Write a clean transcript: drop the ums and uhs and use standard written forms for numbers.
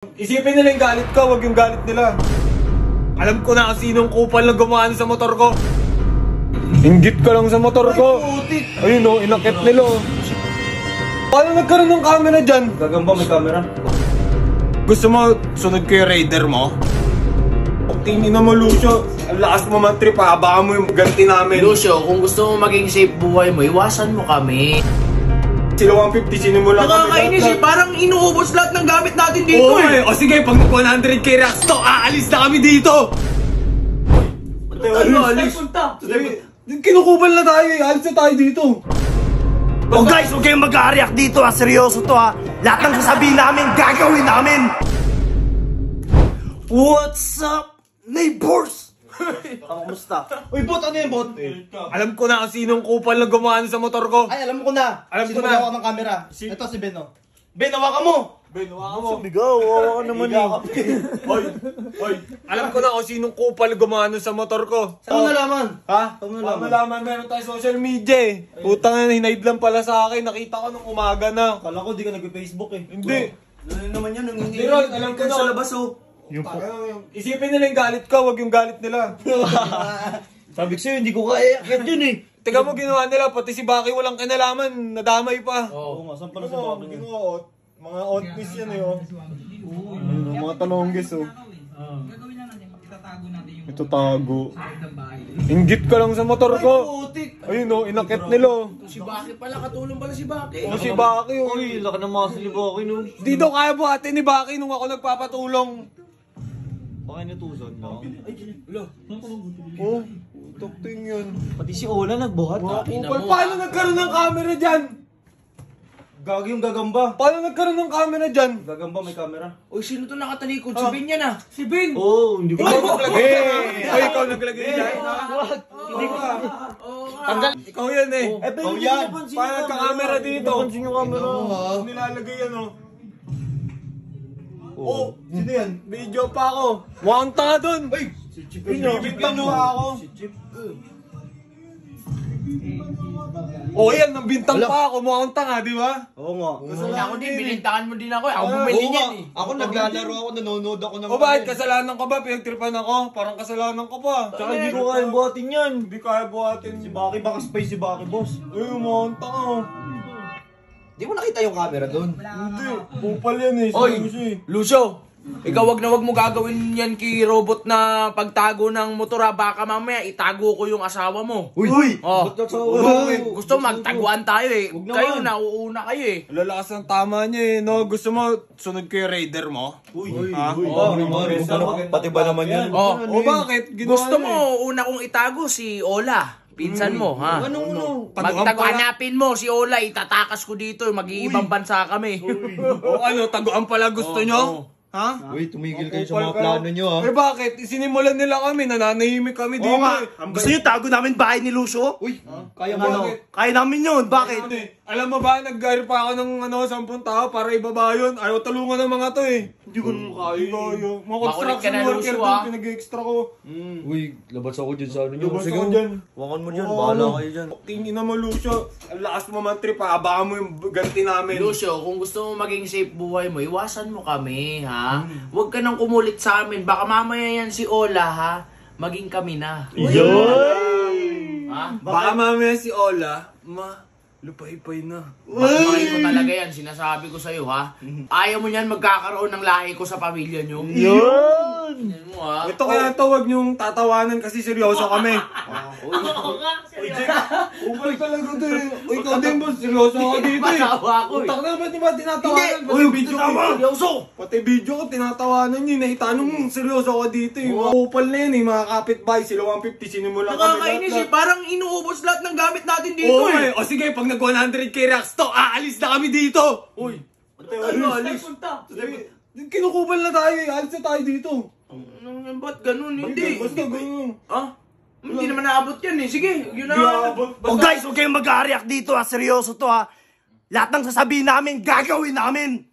Isipin nila yung galit ko, wag yung galit nila. Alam ko na kung sinong kupal na gumawa sa motor ko. Inggit ka lang sa motor ko. Ayun o, inakit nila o. Paano nagkaroon ng camera dyan? Gagamba may camera. Gusto mo sunod ko yung raider mo? Tingin na mo, Lucio. Ang lakas mo man trip ha, baka mo yung ganti namin. Lucio, kung gusto mo maging safe buhay mo, iwasan mo kami. Sila 150, sinimula kami. Nakakainis eh, parang inuubos lahat ng gamit natin dito eh. O sige, pag 100k racks to, aalis na kami dito. Alis? Kinukubal na tayo eh, alis na tayo dito. Oh guys, huwag kayong mag-a-react dito ha. Seryoso to ha. Lahat ng sasabihin namin, gagawin namin. What's up, neighbors? Kamusta? Uy, bot, ano yan, bot? Alam ko na kung sinong kupal na gumawa sa motor ko. Ay, alam ko na. Alam ko Sino na. ako ng camera? Ito si Ben, oh. Ben, hawakan mo! Ben, hawakan mo. Bigaw, ka naman eh. Hoy, alam ko na kung sinong kupal gumawa sa motor ko. Saan mo nalaman? Ha? Saan mo Paano nalaman? nalaman? Meron tayo social media eh. Putang na, hinaid lang pala sa akin. Nakita ko nung umaga na. Kala ko di ka nag-Facebook eh. Hindi. Ano naman yan? Pero alam ko na. sa labas, oh. Isipin nila yung galit ko, wag yung galit nila. Sabi ko sa'yo, hindi ko kaya akit yun eh. Teka mo, ginawa nila. Pati si Baki walang kinalaman. Nadamay pa. Oo nga, saan pala sa Ano, bago niya? ginawa, mga outfits yan eh, oh. Mga tanonggis, oh. Ito tago. Inggit ka lang sa motor ko. Ayun, oh, inakit nila, oh. Si Baki pala, katulong pala si Baki. Oh, si Baki, oh. Uy, laki ng muscle ni Baki, no? Di daw kaya buhatin ni Baki nung ako nagpapatulong. Baka inutusan, no? Oh, tukting yun. Pati si Ola nagbuhat, ha? Kupal, paano nagkaroon ng camera dyan? Gagi yung gagamba. Paano nagkaroon ng camera dyan? Gagamba may camera. Uy, sino to nakatalikod? Si Ben yan ah. Si Ben! Oo, hindi ko. Ikaw naglagay dyan. Ay, ikaw naglagay dyan. Hindi ko. Tanggal. Ikaw yan eh. Oh, yan. Paano nagka-camera dito? Napansin yung camera. Nilalagay yan, oh. Oh, sino yan? Video pa ako. Mukhang tanga dun. Ay, Si Chip. bintang pa ako. Si Chip. Oh, yan, nambintang pa ako. Mukhang tanga, di ba? Oo nga. Ako din, bilintakan mo din ako. Ako bumili niyan eh. Ako naglalaro ako, nanonood ako ng... O bakit? Kasalanan ko ba? Pinagtripan ako? Parang kasalanan ko pa. Tsaka hindi ko kaya buhatin yan. Hindi kaya buhatin. Si Baki, baka spy si Baki, boss. Ay, mukhang tanga, oh. Di mo nakita yung camera doon? Hindi. Kupal yan eh. Oy, Susi. Lucio, ikaw wag na wag mo gagawin yan kay robot na pagtago ng motor ha. Baka mamaya itago ko yung asawa mo. Uy! Oh. Ba't nasa Gusto magtaguan tayo eh. Kayo na, uuna kayo eh. Lalakas ng tama niya eh, no? Gusto mo, sunod ko yung raider mo? Uy! Ha? Pati ba naman yan? Oh. O bakit? Ginawa Gusto niya mo una kong itago si Ola. Pinsan mo, ha? Anong? Magtago-hanapin mo si Ola, itatakas ko dito, mag-iibang bansa kami. O ano, taguan pala gusto nyo? Ha? Uy, tumigil kayo sa Kupal mga kayo. plano nyo, ha? Eh bakit? Sinimulan nila kami, nananahimik kami dito. Gusto niyo tago namin bahay ni Lucio? Uy, kaya mo na. Bakit? Kaya namin yun, bakit? Alam mo ba, nag-hire pa ako ng 10 tao para ibaba yun. Ayaw tulungan ng mga to eh. Hindi ko naman kaya. Mga Makulit ka construction na, worker Lucio, doon, ah. pinag-extra ko. Uy, labas ako dyan sa ano nyo. Labas Sige, ako dyan. wakan mo dyan. Oo, Bahala ano? kayo dyan. Tingin na mo, Lucio. Ang lakas mo man trip ha, baka mo yung ganti namin. Lucio, kung gusto mo maging safe buhay mo, iwasan mo kami, ha? Huwag ka nang kumulit sa amin. Baka mamaya yan si Ola, ha? Maging kami na. Ha? Baka mamaya si Ola, lupay-pay na. Bakit ko talaga yan, sinasabi ko sa'yo, ha? Ayaw mo niyan magkakaroon ng lahi ko sa pamilya niyo. Yun! Yan mo, ha? Ito kaya ito, wag niyong tatawanan kasi seryoso kami. Upal talaga to eh. O ikaw din boss, seryoso ako dito eh. Matawa ako eh. Utak na, ba't di ba tinatawanan? Pati video ko, pati video ko, tinatawanan niyo. Naitanong mo, seryoso ako dito eh. Mga upal na yan eh, mga kapitbahay. Sila 150, sinimula kami Nakakainis eh, parang inuubos lahat ng gamit natin dito Oo eh. eh. O sige, pag nag 100k racks to, aalis na kami dito. Uy. Ano, alis? Kinukupal na tayo eh. Alis na tayo dito. Ba't ganun? Hindi. Basta ganun. Ha? Hindi naman naabot yan eh. Sige, yun na. Oh guys, huwag kayong mag-a-react dito ha. Seryoso to ha. Lahat ng sasabihin namin, gagawin namin.